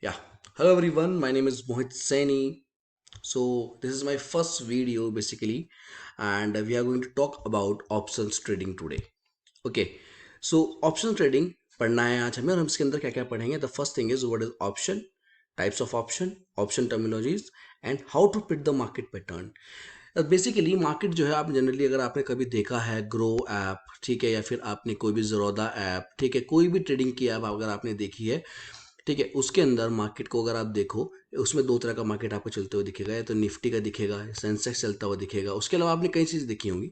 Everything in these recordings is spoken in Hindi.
Yeah. Hello everyone. My name is Mohit Saini. So this is my first video basically, and we are going to talk about options trading today. Okay. So options trading पढ़ना है आज हमें और हम इसके अंदर क्या क्या पढ़ेंगे. The first thing is what is option, types of option, option terminologies and how to pick the market pattern. Basically market जो है, आप जनरली अगर आपने कभी देखा है ग्रो ऐप, ठीक है, या फिर आपने कोई भी ज़रोदा ऐप, ठीक है, कोई भी ट्रेडिंग की ऐप अगर आपने देखी है, ठीक है, उसके अंदर मार्केट को अगर आप देखो, उसमें दो तरह का मार्केट आपको चलते हुए दिखेगा. या तो निफ्टी का दिखेगा, सेंसेक्स चलता हुआ दिखेगा. उसके अलावा आपने कई चीज़ देखी होंगी,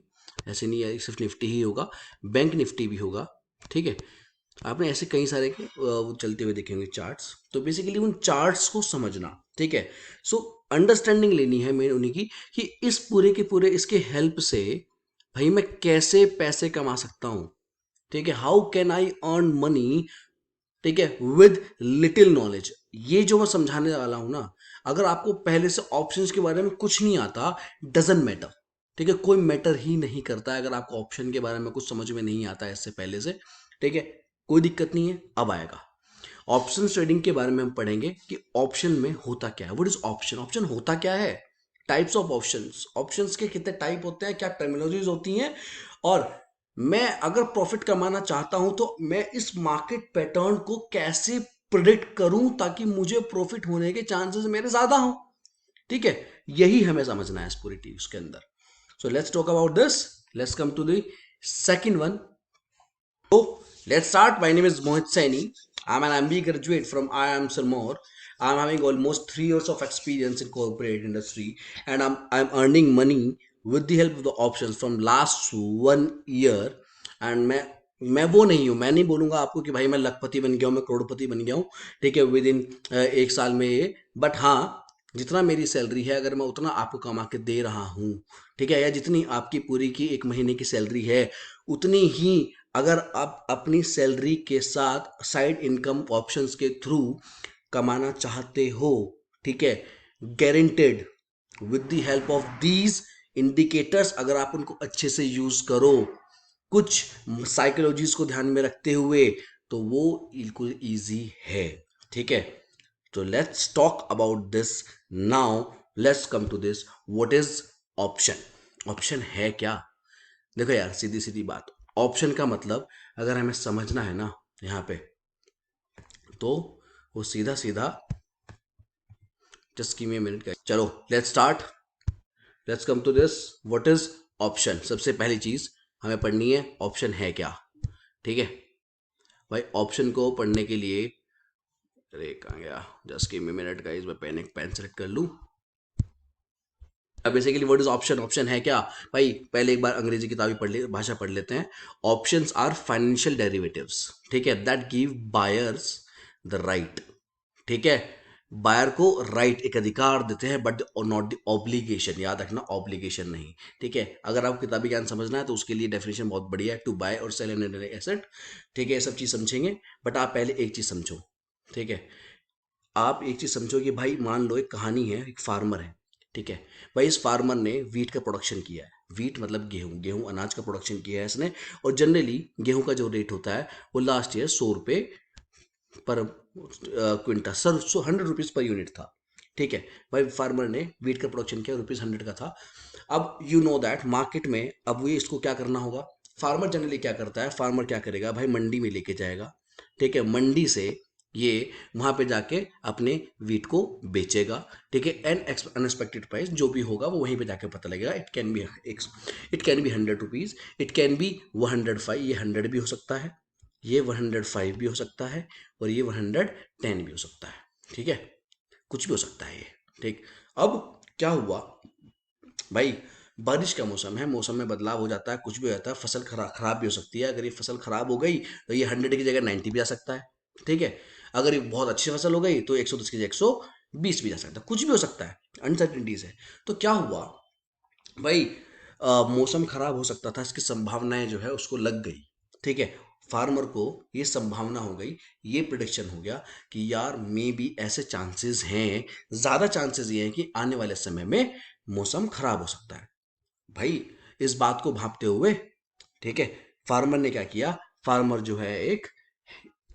ऐसे नहीं है सिर्फ निफ्टी ही होगा, बैंक निफ्टी भी होगा. ठीक है, आपने ऐसे कई सारे के वो चलते हुए देखेंगे चार्ट्स. तो बेसिकली उन चार्ट्स को समझना, ठीक है. सो अंडरस्टैंडिंग लेनी है मेन उन्हीं की, कि इस पूरे के पूरे इसके हेल्प से भाई मैं कैसे पैसे कमा सकता हूँ. ठीक है, how can I earn money, ठीक है, विद लिटिल नॉलेज. ये जो मैं समझाने वाला हूं ना, अगर आपको पहले से ऑप्शंस के बारे में कुछ नहीं आता, डजेंट मैटर. ठीक है, कोई मैटर ही नहीं करता है अगर आपको ऑप्शन के बारे में कुछ समझ में नहीं आता है इससे पहले से. ठीक है, कोई दिक्कत नहीं है, अब आएगा. ऑप्शन ट्रेडिंग के बारे में हम पढ़ेंगे कि ऑप्शन में होता क्या है, व्हाट इज ऑप्शन, ऑप्शन होता क्या है, टाइप्स ऑफ ऑप्शंस, ऑप्शंस के कितने टाइप होते हैं, क्या टर्मिनोलॉजीज होती हैं, और मैं अगर प्रॉफिट कमाना चाहता हूं तो मैं इस मार्केट पैटर्न को कैसे प्रिडिक्ट करूं ताकि मुझे प्रॉफिट होने के चांसेस मेरे ज्यादा हो. ठीक है, यही हमें समझना है इस पूरी टीम्स के अंदर. So let's talk about this. Let's come to the second one. So let's start. My name is Mohit Saini. I'm an MBA graduate from IIM Sirmaur. I'm having almost 3 years of experience in corporate industry, and I'm earning money with the help of the options from last 1 year. And मैं वो नहीं हूँ, मैं नहीं बोलूँगा आपको कि भाई मैं लखपति बन गया हूँ, मैं करोड़पति बन गया हूँ. ठीक है, विद इन 1 साल में ये. बट हाँ, जितना मेरी सैलरी है अगर मैं उतना आपको कमा के दे रहा हूँ, ठीक है, या जितनी आपकी पूरी की एक महीने की सैलरी है उतनी ही अगर आप अपनी सैलरी के साथ साइड इनकम ऑप्शंस के थ्रू कमाना चाहते हो, ठीक है, guaranteed with the help of these indicators, अगर आप उनको अच्छे से यूज करो, कुछ साइकोलॉजीज को ध्यान में रखते हुए, तो वो बिल्कुल इजी है. ठीक है, तो let's talk about this now. Let's come to this, what is option. Option है क्या? देखो यार, सीधी सीधी बात, ऑप्शन का मतलब अगर हमें समझना है ना यहाँ पे, तो वो सीधा सीधा, just give me a minute का, चलो let's start. Let's come to this, what is option. सबसे पहली चीज हमें पढ़नी है ऑप्शन है क्या. ठीक है भाई, ऑप्शन को पढ़ने के लिए, अरे कहाँ गया, just give me minute guys, मैं पेन सेलेक्ट कर लूँ. Basically what is option, option है क्या. भाई पहले एक बार अंग्रेजी किताबी पढ़ ले, भाषा पढ़ लेते हैं. ऑप्शंस आर फाइनेंशियल डेरिवेटिव्स, ठीक है, that give buyers the right. ठीक है, बायर को राइट, एक अधिकार देते हैं, बट नॉट द ऑब्लिगेशन. याद रखना, ऑब्लिगेशन नहीं. ठीक है, अगर आपको किताबी ज्ञान समझना है तो उसके लिए डेफिनेशन बहुत बढ़िया है, टू बाय और सेल एन एसेट. ठीक है, ये सब चीज समझेंगे, बट आप पहले एक चीज समझो. ठीक है, आप एक चीज समझो कि भाई मान लो एक कहानी है, एक फार्मर है. ठीक है भाई, इस फार्मर ने वीट का प्रोडक्शन किया है. वीट मतलब गेहूं, गेहूं अनाज का प्रोडक्शन किया है इसने. और जनरली गेहूं का जो रेट होता है वो लास्ट ईयर 100 रुपये पर quintal, sir 100 rupees per unit था. ठीक है भाई, फार्मर ने वीट का प्रोडक्शन किया, ₹100 का था. अब यू नो दैट मार्केट में, अब ये इसको क्या करना होगा. फार्मर जनरली क्या करता है, फार्मर क्या करेगा भाई, मंडी में लेके जाएगा. ठीक है, मंडी से ये वहां पे जाके अपने वीट को बेचेगा. ठीक है, एन अनएक्सपेक्टेड प्राइस जो भी होगा वो वहीं पे जाके पता लगेगा. It can be 100 rupees, it can be 105, ये 100 भी हो सकता है, ये 105 भी हो सकता है, और ये 110 भी हो सकता है. ठीक है, कुछ भी हो सकता है ये. ठीक, अब क्या हुआ भाई, बारिश का मौसम है, मौसम में बदलाव हो जाता है, कुछ भी हो जाता है, फसल खराब भी हो सकती है. अगर ये फसल खराब हो गई तो ये 100 की जगह 90 भी आ सकता है. ठीक है, अगर ये बहुत अच्छी फसल हो गई तो 110 की जगह 120 भी जा सकता है, कुछ भी हो सकता है, अनसर्टिनिटीज है. तो क्या हुआ भाई, मौसम खराब हो सकता था, इसकी संभावनाएं जो है उसको लग गई. ठीक है, फार्मर को ये संभावना हो गई, ये प्रिडिक्शन हो गया कि यार मे बी ऐसे चांसेस हैं, ज्यादा चांसेस ये हैं कि आने वाले समय में मौसम खराब हो सकता है. भाई इस बात को भांपते हुए, ठीक है, फार्मर ने क्या किया, फार्मर जो है एक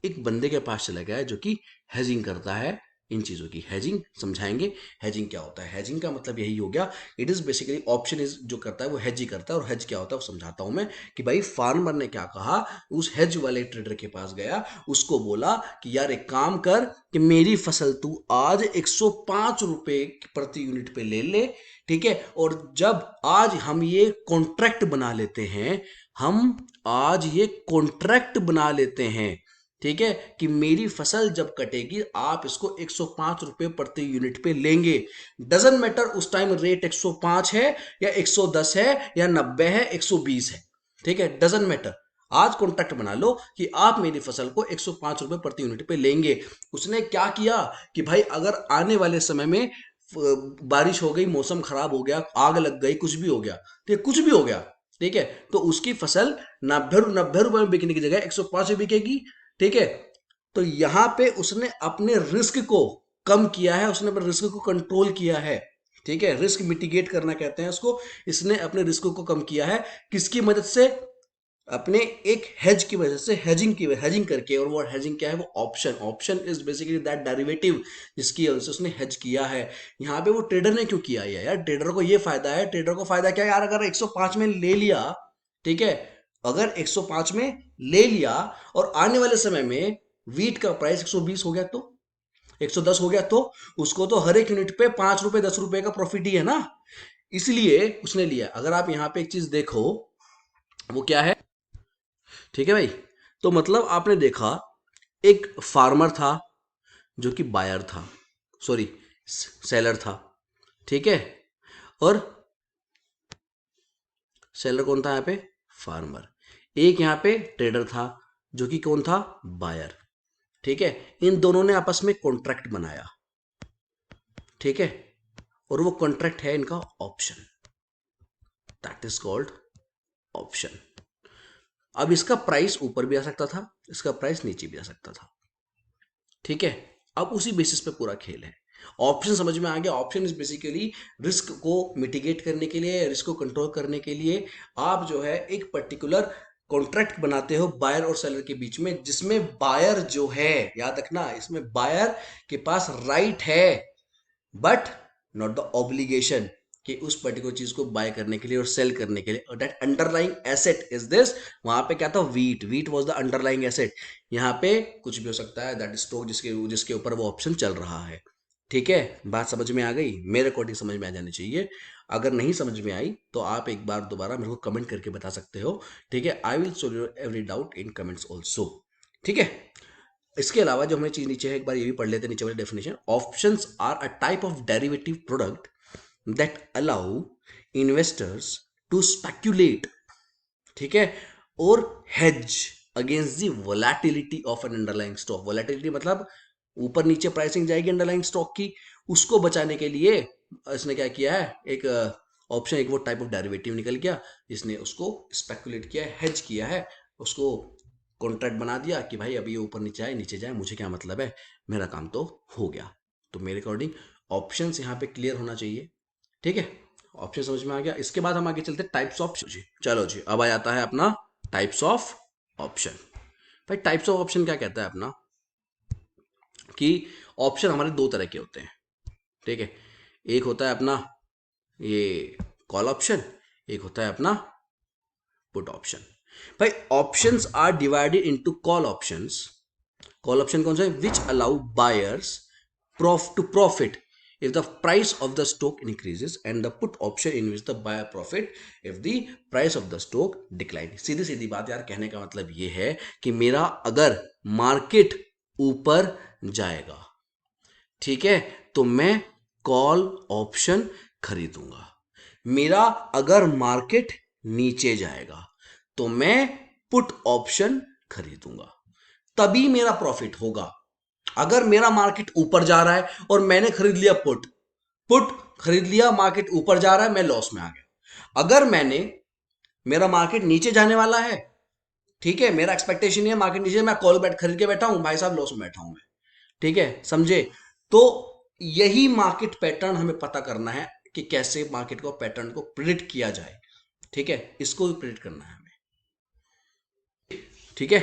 एक बंदे के पास चला गया जो कि हेजिंग करता है इन चीजों की। हेजिंग समझाएंगे, हेजिंग क्या होता है। हेजिंग का मतलब यही हो गया, it is basically option is जो करता है वो हेज ही करता है। और हेज क्या होता है वो समझाता हूं मैं कि भाई फार्मर ने क्या कहा, उस हेज वाले ट्रेडर के पास गया, उसको बोला कि यार एक काम कर कि मेरी फसल तू आज 105 रुपए प्रति यूनिट पे ले ले, ठीक है। और जब आज हम ये कॉन्ट्रैक्ट बना लेते हैं, हम आज ये कॉन्ट्रैक्ट बना लेते हैं, ठीक है, कि मेरी फसल जब कटेगी आप इसको 105 रुपए प्रति यूनिट पे लेंगे। डजंट मैटर उस टाइम रेट 105 है या 110 है या 90 है 120 है, ठीक है, डजंट मैटर। आज कॉन्ट्रैक्ट बना लो कि आप मेरी फसल को 105 रुपए प्रति यूनिट पे लेंगे। उसने क्या किया कि भाई अगर आने वाले समय में बारिश हो गई, मौसम खराब हो गया, आग लग गई, कुछ भी हो गया, ठीक है, कुछ भी हो गया, ठीक है, तो उसकी फसल 90 रुपए में बिकने की जगह 105 में बिकेगी, ठीक है। तो यहां पे उसने अपने रिस्क को कम किया है, उसने अपने रिस्क को कंट्रोल किया है, ठीक है, रिस्क मिटिगेट करना कहते हैं उसको। इसने अपने रिस्क को कम किया है किसकी मदद से, अपने एक हेज की वजह से, हेजिंग करके। और वो हेजिंग क्या है, वो option, option is basically that derivative जिसकी वजह से उसने हेज किया है। यहाँ पे वो ट्रेडर ने क्यों किया है यार, ट्रेडर को ये फायदा है, ट्रेडर को फायदा क्या है यार, अगर 105 में ले लिया, ठीक है, अगर 105 में ले लिया और आने वाले समय में वीट का प्राइस 120 हो गया तो 110 हो गया, तो उसको तो हर एक यूनिट पे 5 रुपए 10 रुपए का प्रॉफिट ही है ना, इसलिए उसने लिया। अगर आप यहाँ पे एक चीज देखो, वो क्या है, ठीक है भाई, तो मतलब आपने देखा एक फार्मर था जो कि बायर था, सॉरी सेलर था, ठीक है, और सेलर कौन था यहाँ पे, फार्मर। एक यहाँ पे ट्रेडर था जो कि कौन था, बायर, ठीक है। इन दोनों ने आपस में कॉन्ट्रैक्ट बनाया, ठीक है, और वो कॉन्ट्रैक्ट है इनका option, that is called option. अब इसका प्राइस ऊपर भी आ सकता था, इसका प्राइस नीचे भी आ सकता था, ठीक है। अब उसी बेसिस पे पूरा खेल है। ऑप्शन समझ में आ गया, ऑप्शन इज बेसिकली रिस्क को मिटिगेट करने के लिए, रिस्क को कंट्रोल करने के लिए आप जो है एक पर्टिकुलर कॉन्ट्रैक्ट बनाते हो बायर और सेलर के बीच में, जिसमें बायर जो है, याद रखना, इसमें बायर के पास राइट है बट नॉट द ऑब्लिगेशन कि उस पर्टिकुलर चीज को बाय करने के लिए और सेल करने के लिए। That underlying asset is this, वहां पे क्या था, wheat, wheat was the underlying asset. यहाँ पे कुछ भी हो सकता है, दैट स्टॉक जिसके जिसके ऊपर वो ऑप्शन चल रहा है, ठीक है। बात समझ में आ गई, मेरे अकॉर्डिंग समझ में आ जानी चाहिए। अगर नहीं समझ में आई तो आप एक बार दोबारा मेरे को कमेंट करके बता सकते हो, ठीक है। I will solve your every doubt in comments also, ठीक है। इसके अलावा जो हमें चीज नीचे है, एक बार ये भी पढ़ लेते हैं नीचे वाली definition. Options are a type of derivative product that allow investors to speculate, ठीक है, और hedge against the volatility of an underlying stock. Volatility मतलब ऊपर नीचे प्राइसिंग जाएगी अंडरलाइंग स्टॉक की, उसको बचाने के लिए इसने क्या किया है, एक ऑप्शन, एक वो टाइप ऑफ डेरिवेटिव निकल गया जिसने उसको स्पेकुलेट किया है, हेज किया है, उसको कॉन्ट्रैक्ट बना दिया कि भाई अभी ये ऊपर नीचे आए नीचे जाए मुझे क्या मतलब है, मेरा काम तो हो गया। तो मेरे अकॉर्डिंग ऑप्शंस यहाँ पे क्लियर होना चाहिए, ठीक है। ऑप्शन समझ में आ गया। इसके बाद हम आगे चलते हैं टाइप्स ऑफ जी। चलो जी, अब आ जाता है अपना टाइप्स ऑफ ऑप्शन। भाई टाइप्स ऑफ ऑप्शन क्या कहता है अपना, कि ऑप्शन हमारे दो तरह के होते हैं, ठीक है। एक होता है अपना ये कॉल ऑप्शन, एक होता है अपना पुट ऑप्शन। भाई options are divided into call options. Call option कौन सा है, which allow buyers to profit if the price of the stock increases, and the put option in which the buyer profit if the price of the stock decline। सीधी सीधी बात यार, कहने का मतलब ये है कि मेरा अगर मार्केट ऊपर जाएगा, ठीक है, तो मैं कॉल ऑप्शन खरीदूंगा। मेरा अगर मार्केट नीचे जाएगा तो मैं पुट ऑप्शन खरीदूंगा, तभी मेरा प्रॉफिट होगा। अगर मेरा मार्केट ऊपर जा रहा है और मैंने खरीद लिया पुट, पुट खरीद लिया, मार्केट ऊपर जा रहा है, मैं लॉस में आ गया। अगर मैंने, मेरा मार्केट नीचे जाने वाला है, ठीक है, मेरा एक्सपेक्टेशन है मार्केट नीचे, मैं कॉल बैठ खरीद के बैठा हूं, भाई साहब लॉस में बैठा हूं मैं, ठीक है, समझे। तो यही मार्केट पैटर्न हमें पता करना है कि कैसे मार्केट को पैटर्न को प्रिडिक्ट किया जाए, ठीक है, इसको भी प्रिडिक्ट करना है हमें, ठीक है।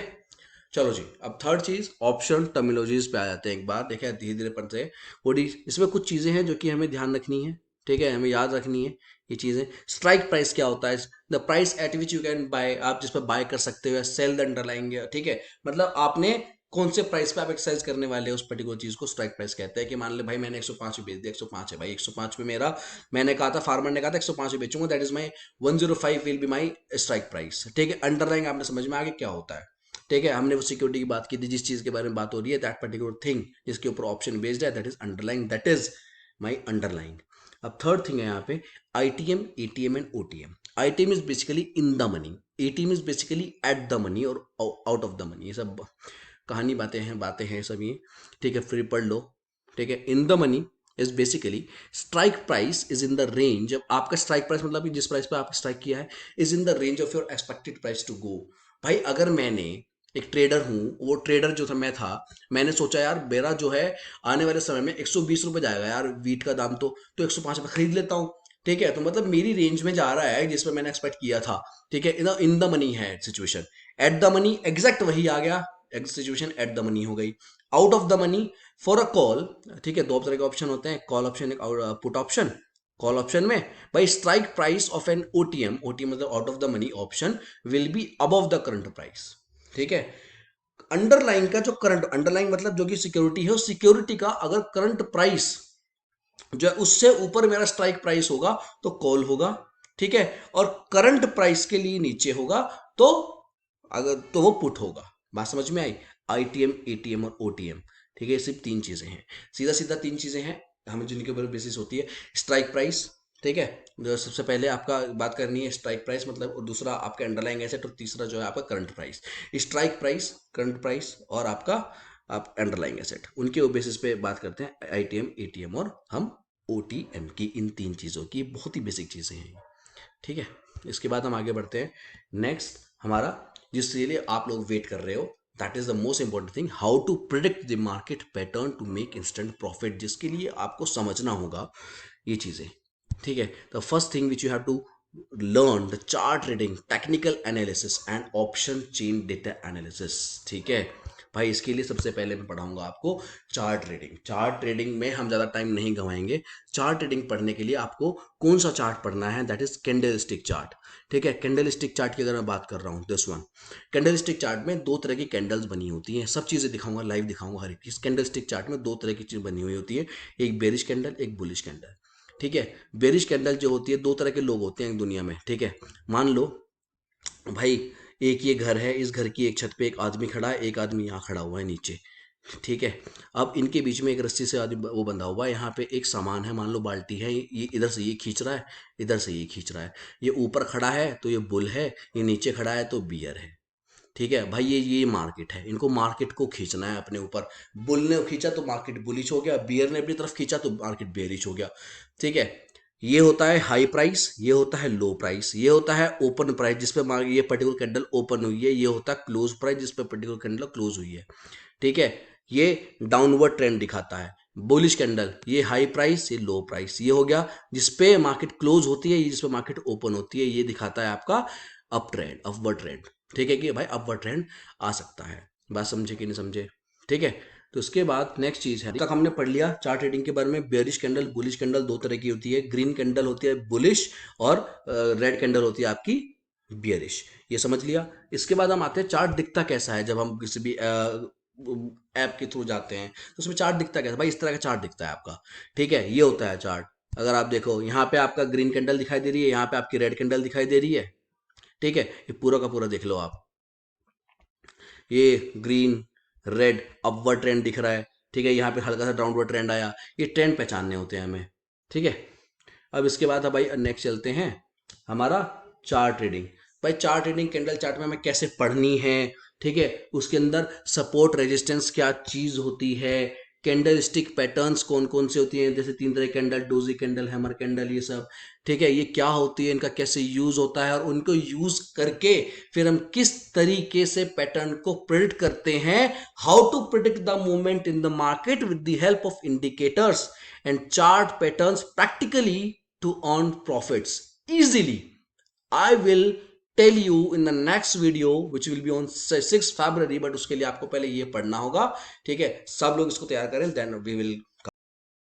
चलो जी, अब थर्ड चीज ऑप्शन टर्मिनोलॉजीज पे आ जाते हैं। एक बार देखिए धीरे धीरे पढ़ते हैं। वो इसमें कुछ चीजें हैं जो कि हमें ध्यान रखनी है, ठीक है, हमें याद रखनी है ये चीजें। स्ट्राइक प्राइस क्या होता है? The price at which you can buy, आप जिस पर बाय कर सकते हो, सेल द अंडरलाइंग, ठीक है, मतलब आपने कौन से प्राइस पे आप एक्सरसाइज करने वाले हैं उस पर्टिकुलर चीज को स्ट्राइक प्राइस कहते हैं। कि मान ले भाई मैंने 105 में बेच दिया, 105 है भाई, 105 पे मेरा, मैंने कहा था, फार्मर ने कहा था 105 में बेचूंगा, that is my 105 will be my strike price, ठीक है। अंडरलाइंग आपने समझ में आ गया क्या होता है, ठीक है। हमने वो सिक्योरिटी की बात की थी, जिस चीज के बारे में बात हो रही है, दैट पर्टिकुलर थिंग जिसके ऊपर ऑप्शन बेस्ड है, that is underlying, that is my underlying. अब थर्ड थिंग है यहाँ पे ITM, ATM and OTM. ITM is basically in the money, ATM is basically eight the money और आउट ऑफ द मनी। ये सब कहानी बातें हैं सब ये, ठीक है, फ्री पढ़ लो, ठीक है। In the money is basically strike price is in the range, जब आपका स्ट्राइक प्राइस मतलब जिस प्राइस पे आपने स्ट्राइक किया है, is in the range of your expected price to go. भाई अगर मैंने एक ट्रेडर हूँ, वो ट्रेडर जो था मैं था, मैंने सोचा यार मेरा जो है आने वाले समय में 120 रुपए जाएगा यार वीट का दाम, तो 105 में खरीद लेता हूँ, ठीक है। तो मतलब मेरी रेंज में जा रहा है जिसमें मैंने एक्सपेक्ट किया था, ठीक है। इन द मनी है situation, at the money exact वही आ गया, सिचुएशन एट द मनी हो गई। Out of the money for a call, ठीक है, दो तरह के ऑप्शन होते हैं, कॉल ऑप्शन एक पुट ऑप्शन। कॉल ऑप्शन में भाई strike price of an OTM, OTM मतलब out of the money option, will be above the current price, ठीक है। अंडरलाइन का जो करंट, अंडरलाइन मतलब जो कि सिक्योरिटी है, उस सिक्योरिटी का अगर करंट प्राइस जो है उससे ऊपर मेरा स्ट्राइक प्राइस होगा तो कॉल होगा, ठीक है। और करंट प्राइस के लिए नीचे होगा तो, अगर तो वो पुट होगा। बात समझ में आई? आईटीएम, एटीएम और ओटीएम, ठीक है, सिर्फ तीन चीजें हैं, सीधा सीधा तीन चीजें हैं हमें जिनके ऊपर बेसिस होती है। स्ट्राइक प्राइस, ठीक है, जो सबसे पहले आपका बात करनी है स्ट्राइक प्राइस मतलब, और दूसरा आपका अंडरलाइंग एसेट, और तीसरा जो है आपका current price. Strike price, current price और आपका आप अंडरलाइंग एसेट, उनके बेसिस पे बात करते हैं आईटीएम, एटीएम और हम ओटीएम की। इन तीन चीज़ों की बहुत ही बेसिक चीज़ें हैं, ठीक है। इसके बाद हम आगे बढ़ते हैं। नेक्स्ट हमारा, जिसके लिए आप लोग वेट कर रहे हो, that is the most important thing, how to predict the market pattern to make instant profit, जिसके लिए आपको समझना होगा ये चीज़ें, ठीक है। The first thing which you have to learn the chart reading, technical analysis and option chain data analysis, ठीक है। भाई इसके लिए सबसे पहले मैं पढ़ाऊंगा आपको चार्ट रीडिंग। चार्ट रीडिंग में हम ज़्यादा टाइम नहीं गंवाएंगे। चार्ट रीडिंग पढ़ने के लिए आपको कौन सा चार्ट पढ़ना है? That is candle stick chart, ठीक है। कैंडल स्टिक चार्ट की अगर मैं बात कर रहा हूँ, this one candle stick chart में दो तरह की कैंडल्स बनी होती हैं, सब चीज़ें दिखाऊंगा, लाइव दिखाऊंगा हर एक चीज़। कैंडल स्टिक चार्ट में दो तरह की चीज़ बनी हुई होती है, एक बेरिश कैंडल, एक बुलिश कैंडल, ठीक है। बेरिश कैंडल जो होती है, दो तरह के लोग होते हैं दुनिया में, ठीक है। मान लो भाई एक ये घर है, इस घर की एक छत पे एक आदमी खड़ा है, एक आदमी यहाँ खड़ा हुआ है नीचे, ठीक है। अब इनके बीच में एक रस्सी से आदमी वो बंधा हुआ है, यहाँ पे एक सामान है, मान लो बाल्टी है, ये इधर से ये खींच रहा है, इधर से ये खींच रहा है। ये ऊपर खड़ा है तो ये बुल है, ये नीचे खड़ा है तो बियर है, ठीक है भाई। ये मार्केट है, इनको मार्केट को खींचना है अपने ऊपर। बुल ने खींचा तो मार्केट बुलिश हो गया, बियर ने अपनी तरफ खींचा तो मार्केट बेरिश हो गया, ठीक है। ये होता है हाई प्राइस, ये होता है लो प्राइस, ये होता है ओपन प्राइस जिसपे ये पर्टिकुलर कैंडल ओपन हुई है, ये होता है क्लोज प्राइस जिसपे पर्टिकुलर कैंडल क्लोज हुई है, ठीक है। ये डाउनवर्ड ट्रेंड दिखाता है। बुलिश कैंडल, ये हाई प्राइस, ये लो प्राइस, ये हो गया जिसपे मार्केट क्लोज होती है, ये जिसपे मार्केट ओपन होती है, ये दिखाता है आपका अप ट्रेंड, अपवर्ड ट्रेंड, ठीक है, कि भाई अपवर्ड ट्रेंड आ सकता है। बात समझे कि नहीं समझे? ठीक है। तो उसके बाद नेक्स्ट चीज है, तक हमने पढ़ लिया चार्ट ट्रेडिंग के बारे में। बेरिश कैंडल, बुलिश कैंडल दो तरह की होती है, ग्रीन कैंडल होती है बुलिश, और रेड कैंडल होती है आपकी बियरिश, ये समझ लिया। इसके बाद हम आते हैं चार्ट दिखता कैसा है। जब हम किसी भी ऐप के थ्रू जाते हैं तो उसमें चार्ट दिखता कैसा? भाई इस तरह का चार्ट दिखता है आपका, ठीक है, ये होता है चार्ट। अगर आप देखो यहाँ पे आपका ग्रीन कैंडल दिखाई दे रही है, यहाँ पे आपकी रेड कैंडल दिखाई दे रही है, ठीक है। ये पूरा का पूरा देख लो आप, ये ग्रीन रेड अपवर्ड ट्रेंड दिख रहा है, ठीक है। यहाँ पे हल्का सा डाउनवर्ड ट्रेंड आया, ये ट्रेंड पहचानने होते हैं हमें, ठीक है। अब इसके बाद भाई नेक्स्ट चलते हैं हमारा चार्ट रीडिंग। भाई चार्ट रीडिंग कैंडल चार्ट में हमें कैसे पढ़नी है, ठीक है। उसके अंदर सपोर्ट रेजिस्टेंस क्या चीज होती है, कैंडल स्टिक पैटर्न्स कौन कौन से होती हैं, जैसे तीन तरह candle, doji candle, hammer candle, ये सब, ठीक है। ये क्या होती है, इनका कैसे यूज होता है, और उनको यूज करके फिर हम किस तरीके से पैटर्न को प्रिडिक्ट करते हैं। How to predict the movement in the market with the help of indicators and chart patterns practically to earn profits easily. I will tell you in the next video which will be on 6 February, but उसके लिए आपको पहले ये पढ़ना होगा, ठीक है। सब लोग इसको तैयार करें, देन वी विल